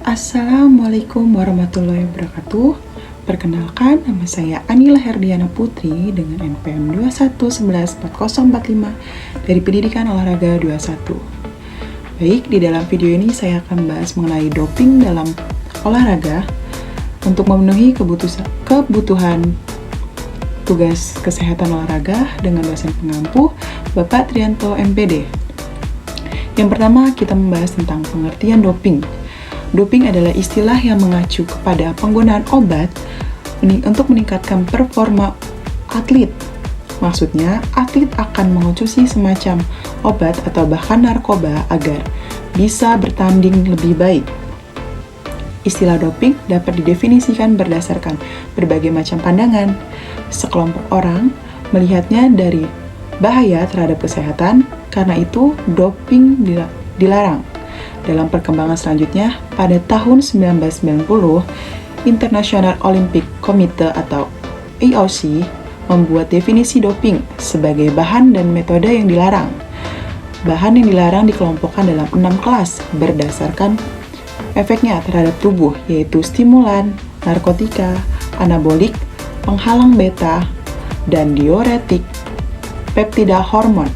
Assalamualaikum warahmatullahi wabarakatuh. Perkenalkan, nama saya Anila Herdiana Putri dengan NPM 21114045 dari Pendidikan Olahraga 21. Baik, di dalam video ini saya akan membahas mengenai doping dalam olahraga untuk memenuhi kebutuhan tugas kesehatan olahraga dengan dosen pengampu Bapak Trianto MPD. Yang pertama, kita membahas tentang pengertian doping. Doping adalah istilah yang mengacu kepada penggunaan obat untuk meningkatkan performa atlet. Maksudnya, atlet akan mengonsumsi semacam obat atau bahkan narkoba agar bisa bertanding lebih baik. Istilah doping dapat didefinisikan berdasarkan berbagai macam pandangan. Sekelompok orang melihatnya dari bahaya terhadap kesehatan, karena itu doping dilarang. Dalam perkembangan selanjutnya, pada tahun 1990, International Olympic Committee atau IOC membuat definisi doping sebagai bahan dan metode yang dilarang. Bahan yang dilarang dikelompokkan dalam 6 kelas berdasarkan efeknya terhadap tubuh, yaitu stimulan, narkotika, anabolik, penghalang beta, dan diuretik, peptida hormon.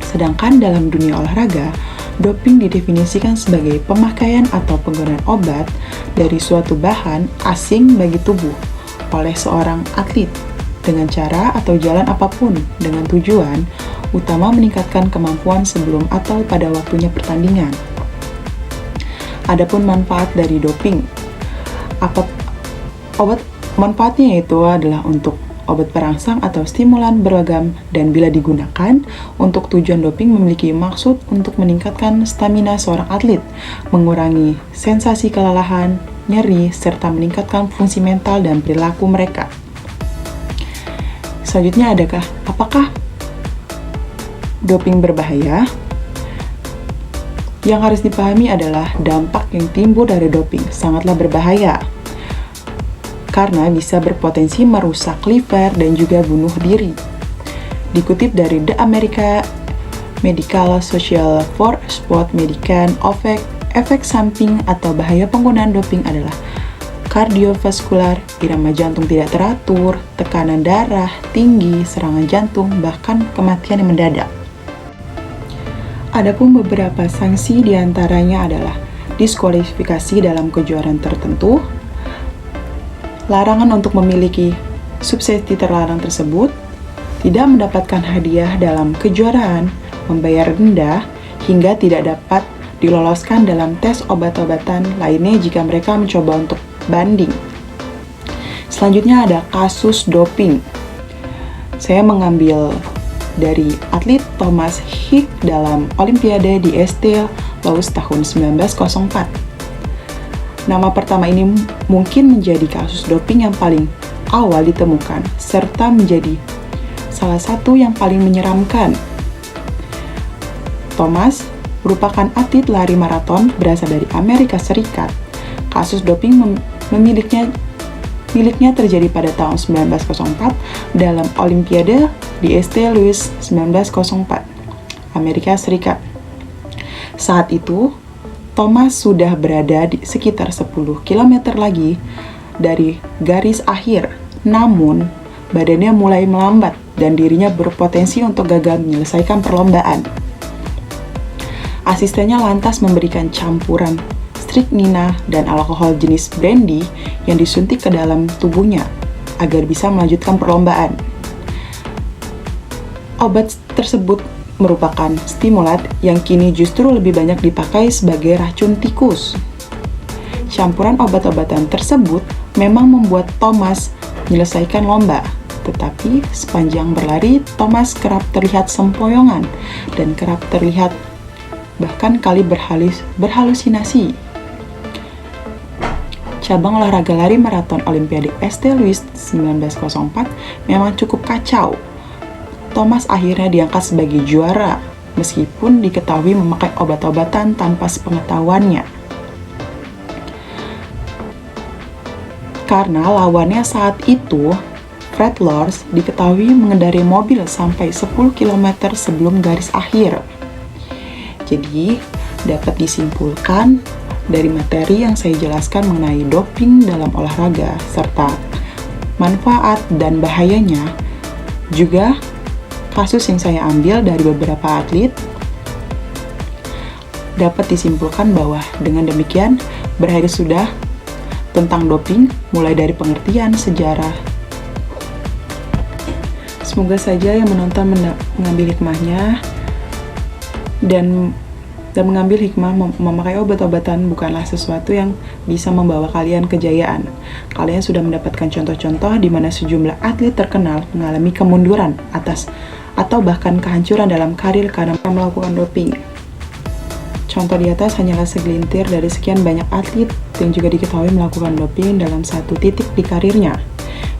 Sedangkan dalam dunia olahraga, doping didefinisikan sebagai pemakaian atau penggunaan obat dari suatu bahan asing bagi tubuh oleh seorang atlet dengan cara atau jalan apapun dengan tujuan utama meningkatkan kemampuan sebelum atau pada waktunya pertandingan. Adapun manfaat dari doping, manfaatnya itu adalah untuk obat perangsang atau stimulan beragam, dan bila digunakan untuk tujuan doping memiliki maksud untuk meningkatkan stamina seorang atlet, mengurangi sensasi kelelahan, nyeri, serta meningkatkan fungsi mental dan perilaku mereka. Selanjutnya, apakah doping berbahaya? Yang harus dipahami adalah dampak yang timbul dari doping sangatlah berbahaya, karena bisa berpotensi merusak liver dan juga bunuh diri. Dikutip dari The American Medical Society for Sport Medicine, efek samping atau bahaya penggunaan doping adalah kardiovaskular, irama jantung tidak teratur, tekanan darah tinggi, serangan jantung, bahkan kematian yang mendadak. Adapun beberapa sanksi diantaranya adalah diskualifikasi dalam kejuaraan tertentu, larangan untuk memiliki subsidi terlarang tersebut, tidak mendapatkan hadiah dalam kejuaraan, membayar denda, hingga tidak dapat diloloskan dalam tes obat-obatan lainnya jika mereka mencoba untuk banding. Selanjutnya ada kasus doping. Saya mengambil dari atlet Thomas Hick dalam Olimpiade di Estée Lauder tahun 1904. Nama pertama ini mungkin menjadi kasus doping yang paling awal ditemukan, serta menjadi salah satu yang paling menyeramkan. Thomas merupakan atlet lari maraton berasal dari Amerika Serikat. Kasus doping miliknya terjadi pada tahun 1904 dalam Olimpiade di Estée Lauder 1904, Amerika Serikat. Saat itu, Thomas sudah berada di sekitar 10 km lagi dari garis akhir, namun badannya mulai melambat dan dirinya berpotensi untuk gagal menyelesaikan perlombaan. Asistennya lantas memberikan campuran strychnina dan alkohol jenis brandy yang disuntik ke dalam tubuhnya agar bisa melanjutkan perlombaan. Obat tersebut merupakan stimulan yang kini justru lebih banyak dipakai sebagai racun tikus. Campuran obat-obatan tersebut memang membuat Thomas menyelesaikan lomba, tetapi sepanjang berlari, Thomas kerap terlihat sempoyongan dan kerap terlihat bahkan kali berhalusinasi. Cabang olahraga lari maraton Olimpiade Estée Lauder 1904 memang cukup kacau. Thomas akhirnya diangkat sebagai juara, meskipun diketahui memakai obat-obatan tanpa sepengetahuannya. Karena lawannya saat itu, Fred Lors, diketahui mengendarai mobil sampai 10 km sebelum garis akhir. Jadi, dapat disimpulkan dari materi yang saya jelaskan mengenai doping dalam olahraga, serta manfaat dan bahayanya, juga kasus yang saya ambil dari beberapa atlet, dapat disimpulkan bahwa dengan demikian berakhir sudah tentang doping, mulai dari pengertian sejarah. Semoga saja yang menonton mengambil hikmahnya dan mengambil hikmah memakai obat-obatan bukanlah sesuatu yang bisa membawa kalian kejayaan. Kalian sudah mendapatkan contoh-contoh di mana sejumlah atlet terkenal mengalami kemunduran atau bahkan kehancuran dalam karir karena melakukan doping. Contoh di atas hanyalah segelintir dari sekian banyak atlet yang juga diketahui melakukan doping dalam satu titik di karirnya.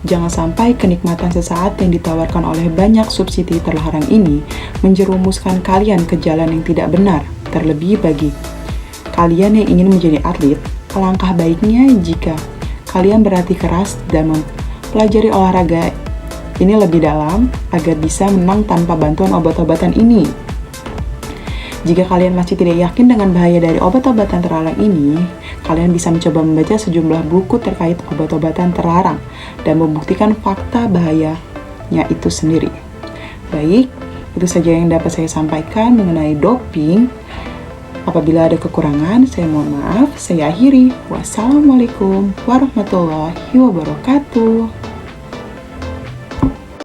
Jangan sampai kenikmatan sesaat yang ditawarkan oleh banyak subsidi terlarang ini menjerumuskan kalian ke jalan yang tidak benar. Terlebih bagi kalian yang ingin menjadi atlet, alangkah baiknya jika kalian berlatih keras dan mempelajari olahraga ini lebih dalam agar bisa menang tanpa bantuan obat-obatan ini. Jika kalian masih tidak yakin dengan bahaya dari obat-obatan terlarang ini, kalian bisa mencoba membaca sejumlah buku terkait obat-obatan terlarang dan membuktikan fakta bahayanya itu sendiri. Baik, itu saja yang dapat saya sampaikan mengenai doping. Apabila ada kekurangan, saya mohon maaf. Saya akhiri. Wassalamualaikum warahmatullahi wabarakatuh.